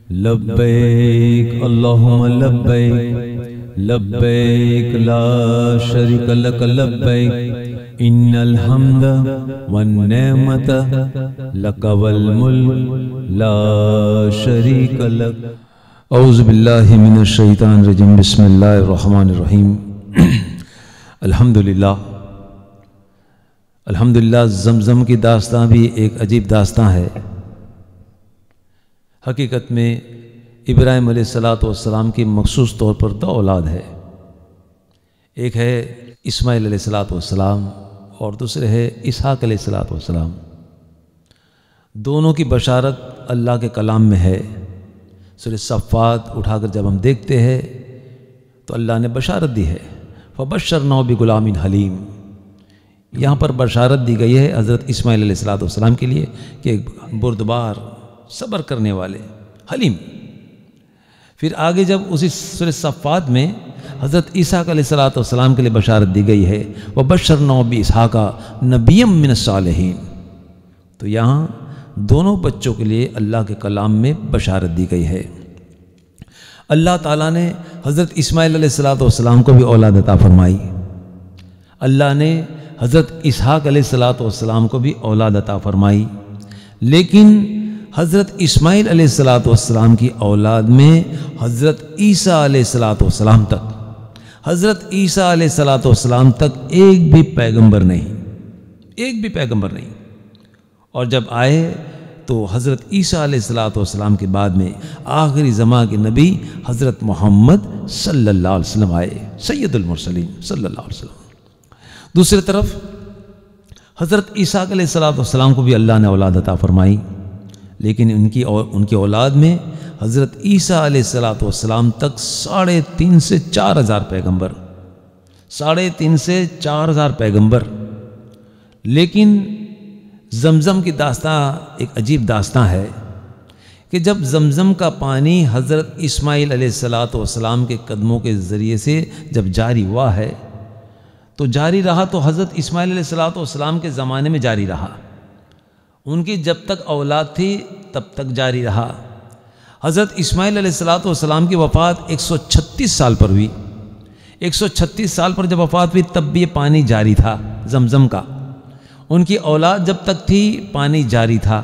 لبیک اللہم لبیک لبیک لا شریک لک لبیک ان الحمد والنعمت لک والملک لا شریک لک۔ اعوذ باللہ من الشیطان الرجیم، بسم اللہ الرحمن الرحیم۔ الحمدللہ زمزم کی داستان بھی ایک عجیب داستان ہے۔ حقیقت میں ابراہیم علیہ السلام کی مخصوص طور پر دو اولاد ہے، ایک ہے اسماعیل علیہ السلام اور دوسرے ہے اسحاق علیہ السلام۔ دونوں کی بشارت اللہ کے کلام میں ہے۔ سورہ صفات اٹھا کر جب ہم دیکھتے ہیں تو اللہ نے بشارت دی ہے، فبشرناہ بغلام حلیم۔ یہاں پر بشارت دی گئی ہے حضرت اسماعیل علیہ السلام کے لیے کہ ایک بردبار، صبر کرنے والے، حلیم۔ پھر آگے جب اسی سورہ صفات میں حضرت اسحاق علیہ السلام کے لیے بشارت دی گئی ہے، وَبَشَّرْنَاهُ بِإِسْحَاقَ نَبِيًّا مِّنَ الصَّالِحِينَ، تو یہاں دونوں بچوں کے لیے اللہ کے کلام میں بشارت دی گئی ہے۔ اللہ تعالیٰ نے حضرت اسماعیل علیہ السلام کو بھی اولاد عطا فرمائی، اللہ نے حضرت اسحاق علیہ السلام کو بھی اولاد عطا فرمائی، لیکن حضرت اسماعیل علیہ السلام کی اولاد میں حضرت عیسیٰ علیہ السلام تک، حضرت عیسیٰ علیہ السلام تک ایک بھی پیغمبر نہیں، اور جب آئے تو حضرت عیسیٰ علیہ السلام کے بعد میں آخری زمان کے نبی حضرت محمد صلی اللہ علیہ وسلم آئے، سید المرسلین صلی اللہ علیہ وسلم۔ دوسری طرف حضرت اسحاق علیہ السلام کو بھی اللہ نے اولاد عطا فرمائی، لیکن ان کی اولاد میں حضرت عیسیٰ علیہ السلام تک 3.5 سے 4,000 پیغمبر، 3.5 سے 4,000 پیغمبر۔ لیکن زمزم کی داستان ایک عجیب داستان ہے کہ جب زمزم کا پانی حضرت اسماعیل علیہ السلام کے قدموں کے ذریعے سے جب جاری ہوا ہے تو جاری رہا، تو حضرت اسماعیل علیہ السلام کے زمانے میں جاری رہا، ان کی جب تک اولاد تھی تب تک جاری رہا۔ حضرت اسماعیل علیہ السلام کی وفات 136 سال پر ہوئی، 136 سال پر جب وفات ہوئی تب بھی یہ پانی جاری تھا زمزم کا، ان کی اولاد جب تک تھی پانی جاری تھا۔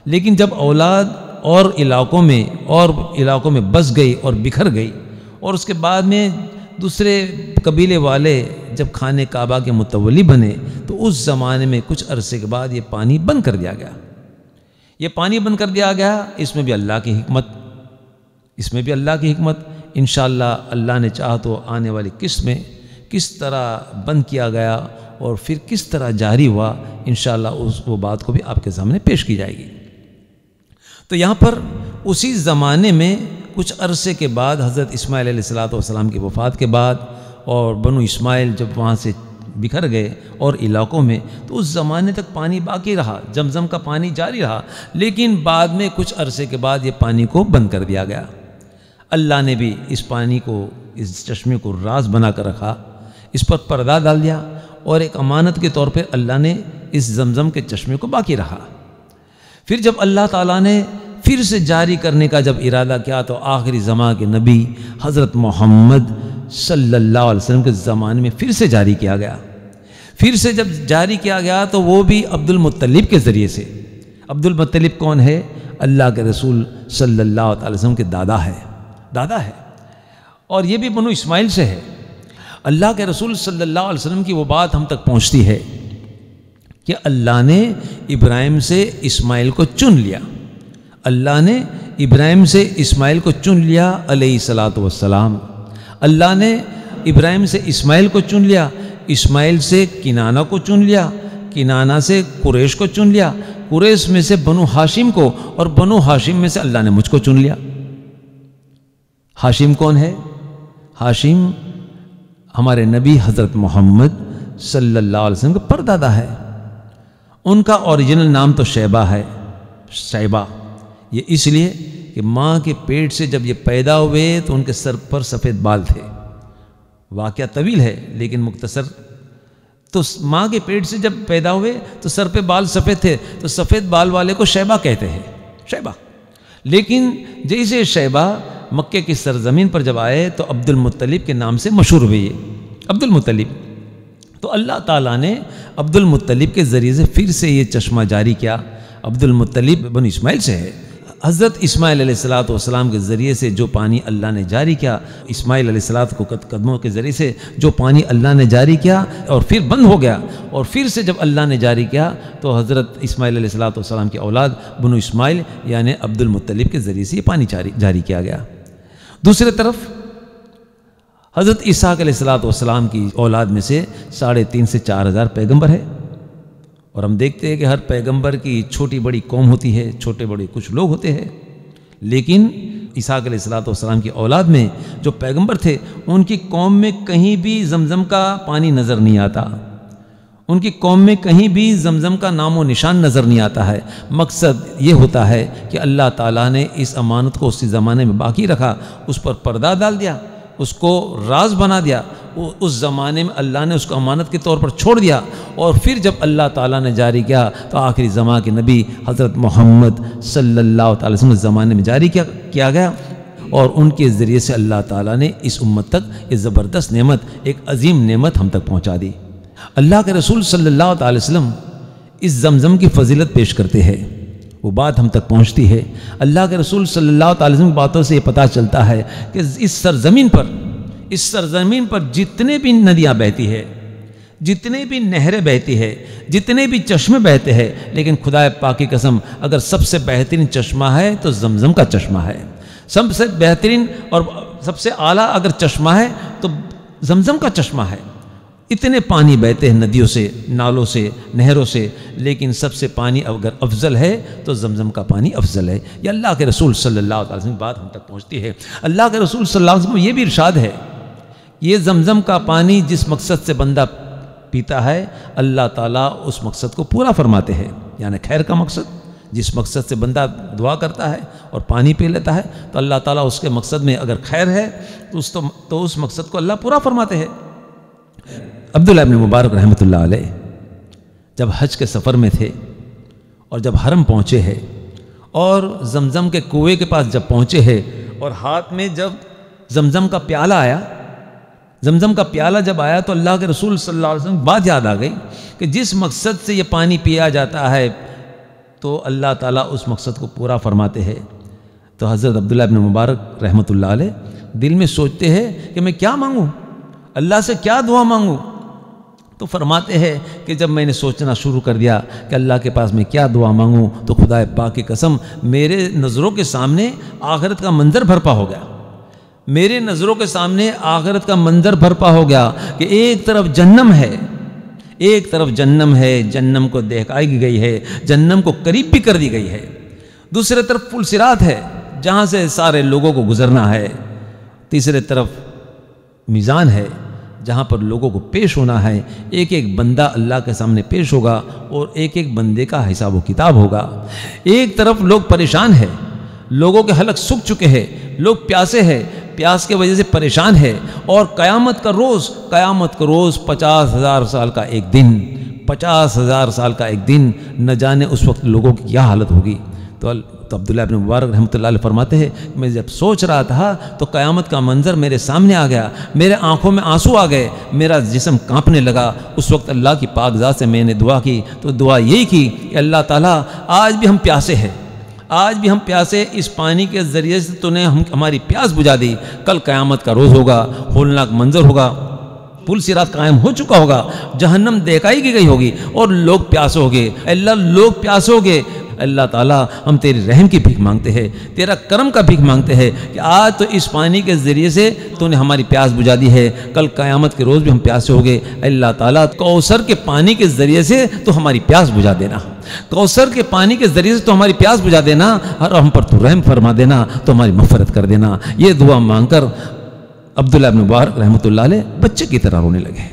لیکن جب اولاد اور علاقوں میں بس گئی اور بکھر گئی، اور اس کے بعد میں دوسرے قبیلے والے جب خانہ کعبہ کے متولی بنے تو اس زمانے میں کچھ عرصے کے بعد یہ پانی بند کر دیا گیا۔ یہ پانی بند کر دیا گیا، اس میں بھی اللہ کی حکمت، انشاءاللہ اللہ نے چاہا تو آنے والی قسط میں کس طرح بند کیا گیا اور پھر کس طرح جاری ہوا، انشاءاللہ وہ بات کو بھی آپ کے سامنے پیش کی جائے گی۔ تو یہاں پر اسی زمانے میں کچھ عرصے کے بعد حضرت اسماعیل علیہ السلام کی وفات کے بعد اور بنو اسماعیل جب وہاں سے بکھر گئے اور علاقوں میں، تو اس زمانے تک پانی باقی رہا، زمزم کا پانی جاری رہا، لیکن بعد میں کچھ عرصے کے بعد یہ پانی کو بند کر دیا گیا۔ اللہ نے بھی اس پانی کو، اس چشمے کو راز بنا کر رکھا، اس پر پردہ ڈال دیا، اور ایک امانت کے طور پہ اللہ نے اس زمزم کے چشمے کو باقی رہا۔ پھر جب اللہ تعالیٰ نے پھر سے جاری کرنے کا جب ارادہ کیا تو آخری زمان کے نبی حضرت محمد صلی اللہ علیہ وسلم کے زمانے میں پھر سے جاری کیا گیا۔ پھر سے جب جاری کیا گیا تو وہ بھی عبد المطلب کے ذریعے سے۔ عبد المطلب کون ہے؟ اللہ کے رسول صلی اللہ علیہ وسلم کے دادا ہے، اور یہ بھی بنو اسماعیل سے ہے۔ اللہ کے رسول صلی اللہ علیہ وسلم کی وہ بات ہم تک پہنچتی ہے کہ اللہ نے ابراہیم سے اسماعیل کو چن لیا، اللہ نے ابراہیم سے اسماعیل کو چن لیا علیہ السلام، اللہ نے ابراہیم سے اسماعیل کو چن لیا، اسماعیل سے کنانہ کو چن لیا، کنانہ سے قریش کو چن لیا، قریش میں سے بنو ہاشم کو، اور بنو ہاشم میں سے اللہ نے مجھ کو چن لیا۔ ہاشم کون ہے؟ ہاشم ہمارے نبی حضرت محمد صلی اللہ علیہ وسلم کا پردادا ہے۔ ان کا اوریجنل نام تو شیبہ ہے، شیبہ، یہ اس لیے کہ ماں کے پیٹ سے جب یہ پیدا ہوئے تو ان کے سر پر سفید بال تھے۔ واقعہ طویل ہے لیکن مختصر، تو ماں کے پیٹ سے جب پیدا ہوئے تو سر پہ بال سفید تھے، تو سفید بال والے کو شیبہ کہتے ہیں، شیبہ۔ لیکن جیسے شیبہ مکے کی سرزمین پر جب آئے تو عبد المطلب کے نام سے مشہور ہوئے. عبد المطلب تو اللہ تعالیٰ نے عبد المطلب کے ذریعے سے پھر سے یہ چشمہ جاری کیا. عبد المطلب بن اسماعیل سے ہے. حضرت اسماعیل علیہ السلام کے ذریعے سے جو پانی اللہ نے جاری کیا، اسماعیل علیہ السلام کو قدموں کے ذریعے سے جو پانی اللہ نے جاری کیا اور پھر بند ہو گیا، اور پھر سے جب اللہ نے جاری کیا تو حضرت اسماعیل علیہ السلام کی اولاد بنو اسماعیل یعنی عبد المطلب کے ذریعے سے یہ پانی جاری کیا گیا. دوسری طرف حضرت اسحاق علیہ السلام کی اولاد میں سے 3.5 سے 4,000 پیغمبر ہے. اور ہم دیکھتے ہیں کہ ہر پیغمبر کی چھوٹی بڑی قوم ہوتی ہے، چھوٹے بڑے کچھ لوگ ہوتے ہیں. لیکن اسحاق علیہ السلام کی اولاد میں جو پیغمبر تھے ان کی قوم میں کہیں بھی زمزم کا پانی نظر نہیں آتا. ان کی قوم میں کہیں بھی زمزم کا نام و نشان نظر نہیں آتا ہے. مقصد یہ ہوتا ہے کہ اللہ تعالیٰ نے اس امانت کو اسی زمانے میں باقی رکھا، اس پر پردہ ڈال دیا، اس کو راز بنا دیا. اس زمانے میں اللہ نے اس کو امانت کے طور پر چھوڑ دیا، اور پھر جب اللہ تعالیٰ نے جاری کیا تو آخری زمانے کے نبی حضرت محمد صلی اللہ تعالی وسلم کے زمانے میں جاری کیا گیا، اور ان کے ذریعے سے اللہ تعالیٰ نے اس امت تک یہ زبردست نعمت، ایک عظیم نعمت ہم تک پہنچا دی. اللہ کے رسول صلی اللہ تعالی وسلم اس زمزم کی فضیلت پیش کرتے ہیں، وہ بات ہم تک پہنچتی ہے. اللہ کے رسول صلی اللہ تعالی وسلم کی باتوں سے یہ پتہ چلتا ہے کہ اس سرزمین پر جتنے بھی ندیاں بہتی ہے، جتنے بھی نہریں بہتی ہے، جتنے بھی چشمے بہتے ہیں، لیکن خدا پاک کی قسم اگر سب سے بہترین چشمہ ہے تو زمزم کا چشمہ ہے. سب سے بہترین اور سب سے اعلیٰ اگر چشمہ ہے تو زمزم کا چشمہ ہے. اتنے پانی بہتے ہیں ندیوں سے، نالوں سے، نہروں سے، لیکن سب سے پانی اگر افضل ہے تو زمزم کا پانی افضل ہے. یہ اللہ کے رسول صلی اللہ علیہ وسلم کی بات ہم تک پہنچتی ہے. اللہ کے رسول صلی اللہ علیہ وسلم یہ بھی ارشاد ہے، یہ زمزم کا پانی جس مقصد سے بندہ پیتا ہے اللہ تعالیٰ اس مقصد کو پورا فرماتے ہیں. یعنی خیر کا مقصد، جس مقصد سے بندہ دعا کرتا ہے اور پانی پی لیتا ہے تو اللہ تعالیٰ اس کے مقصد میں اگر خیر ہے تو اس مقصد کو اللہ پورا فرماتے ہیں. عبداللہ ابن مبارک رحمۃ اللہ علیہ جب حج کے سفر میں تھے اور جب حرم پہنچے ہیں اور زمزم کے کنویں کے پاس جب پہنچے ہیں اور ہاتھ میں جب زمزم کا پیالہ آیا، زمزم کا پیالہ جب آیا تو اللہ کے رسول صلی اللہ علیہ وسلم بات یاد آ گئی کہ جس مقصد سے یہ پانی پیا جاتا ہے تو اللہ تعالیٰ اس مقصد کو پورا فرماتے ہیں. تو حضرت عبداللہ ابن مبارک رحمۃ اللہ علیہ دل میں سوچتے ہیں کہ میں کیا مانگوں، اللہ سے کیا دعا مانگوں. تو فرماتے ہیں کہ جب میں نے سوچنا شروع کر دیا کہ اللہ کے پاس میں کیا دعا مانگوں تو خدا پاک کی قسم میرے نظروں کے سامنے آخرت کا منظر برپا ہو گیا. میرے نظروں کے سامنے آخرت کا منظر برپا ہو گیا کہ ایک طرف جہنم ہے، ایک طرف جہنم ہے، جہنم کو دکھائی گئی ہے، جہنم کو قریب بھی کر دی گئی ہے. دوسرے طرف پل صراط ہے جہاں سے سارے لوگوں کو گزرنا ہے. تیسرے طرف میزان ہے جہاں پر لوگوں کو پیش ہونا ہے. ایک ایک بندہ اللہ کے سامنے پیش ہوگا اور ایک ایک بندے کا حساب و کتاب ہوگا. ایک طرف لوگ پریشان ہیں، لوگوں کے حلق سوکھ چکے ہیں، لوگ پیاسے ہیں، پیاس کی وجہ سے پریشان ہے، اور قیامت کا روز 50,000 سال کا ایک دن، 50,000 سال کا ایک دن، نہ جانے اس وقت لوگوں کی کیا حالت ہوگی. تو عبداللہ ابن مبارک رحمۃ اللہ علیہ فرماتے ہیں میں جب سوچ رہا تھا تو قیامت کا منظر میرے سامنے آ گیا، میرے آنکھوں میں آنسو آ گئے، میرا جسم کانپنے لگا. اس وقت اللہ کی پاک ذات سے میں نے دعا کی تو دعا یہی کی کہ اللہ تعالیٰ آج بھی ہم پیاسے ہیں، آج بھی ہم پیاسے، اس پانی کے ذریعے سے تو نے ہماری پیاس بجھا دی. کل قیامت کا روز ہوگا، ہولناک منظر ہوگا، پل صراط قائم ہو چکا ہوگا، جہنم دکھائی کی گئی ہوگی اور لوگ پیاسے ہوگے. اللہ لوگ پیاسے ہوگے. اللہ تعالیٰ ہم تیری رحم کی بھیک مانگتے ہیں، تیرا کرم کا بھیک مانگتے ہیں کہ آج تو اس پانی کے ذریعے سے تو نے ہماری پیاس بجھا دی ہے، کل قیامت کے روز بھی ہم پیاسے ہوگے. اللہ تعالیٰ کوثر کے پانی کے ذریعے سے تو ہماری پیاس بجھا دینا، کوثر کے پانی کے ذریعے سے تو ہماری پیاس بجھا دینا، اور ہم پر تو رحم فرما دینا، تو ہماری مغفرت کر دینا. یہ دعا مانگ کر عبداللہ ابن مبارک رحمۃ اللہ علیہ بچے کی طرح رونے لگے.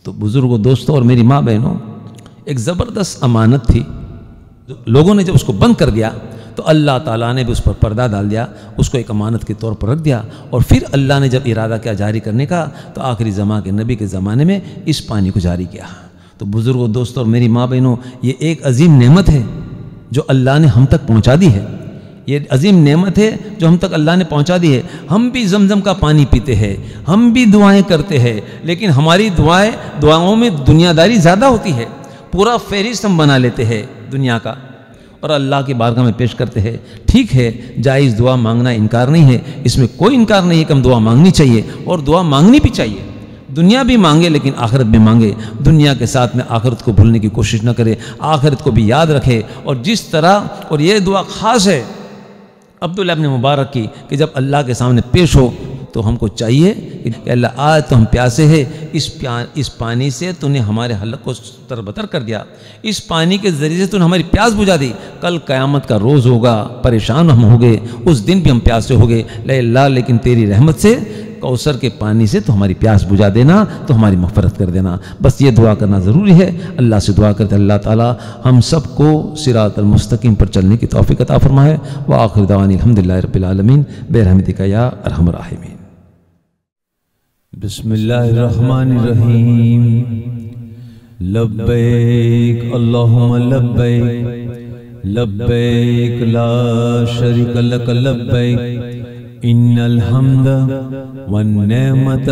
تو بزرگوں، دوستوں اور میری ماں بہنوں، ایک زبردست امانت تھی. لوگوں نے جب اس کو بند کر دیا تو اللہ تعالیٰ نے بھی اس پر پردہ ڈال دیا، اس کو ایک امانت کے طور پر رکھ دیا. اور پھر اللہ نے جب ارادہ کیا جاری کرنے کا تو آخری زمانے کے نبی کے زمانے میں اس پانی کو جاری کیا. تو بزرگوں، دوستوں اور میری ماں بہنوں، یہ ایک عظیم نعمت ہے جو اللہ نے ہم تک پہنچا دی ہے. یہ عظیم نعمت ہے جو ہم تک اللہ نے پہنچا دی ہے۔ ہم بھی زمزم کا پانی پیتے ہیں، ہم بھی دعائیں کرتے ہیں، لیکن ہماری دعاؤں میں دنیا داری زیادہ ہوتی ہے۔ پورا فہرست ہم بنا لیتے ہیں دنیا کا اور اللہ کی بارگاہ میں پیش کرتے ہیں۔ ٹھیک ہے، جائز دعا مانگنا انکار نہیں ہے، اس میں کوئی انکار نہیں ہے کہ ہم دعا مانگنی چاہیے اور دعا مانگنی بھی چاہیے۔ دنیا بھی مانگے لیکن آخرت بھی مانگے، دنیا کے ساتھ میں آخرت کو بھولنے کی کوشش نہ کرے، آخرت کو بھی یاد رکھے۔ اور جس طرح، اور یہ دعا خاص ہے عبداللہ ابن مبارک کی، کہ جب اللہ کے سامنے پیش ہو تو ہم کو چاہیے کہ اللہ آج تو ہم پیاسے ہیں، اس پانی سے تو نے ہمارے حلق کو تربتر کر دیا، اس پانی کے ذریعے سے تو نے ہماری پیاس بجھا دی، کل قیامت کا روز ہوگا، پریشان ہم ہوگے، اس دن بھی ہم پیاسے ہوگے، لے اللہ لیکن تیری رحمت سے کوثر کے پانی سے تو ہماری پیاس بجھا دینا، تو ہماری مغفرت کر دینا۔ بس یہ دعا کرنا ضروری ہے۔ اللہ سے دعا کرتے اللہ تعالی ہم سب کو صراط المستقیم پر چلنے کی توفیق عطا فرمائے۔ وآخر دعوانا الحمدللہ رب العالمین برحمتک یا ارحم الراحمین۔ بسم اللہ الرحمن الرحیم۔ لبیک اللہم لبیک لبیک لا شریک لک لبیک ان الحمد والنعمت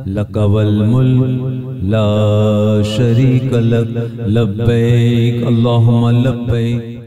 لک والملک لا شریک لک لبیک اللہم لبیک۔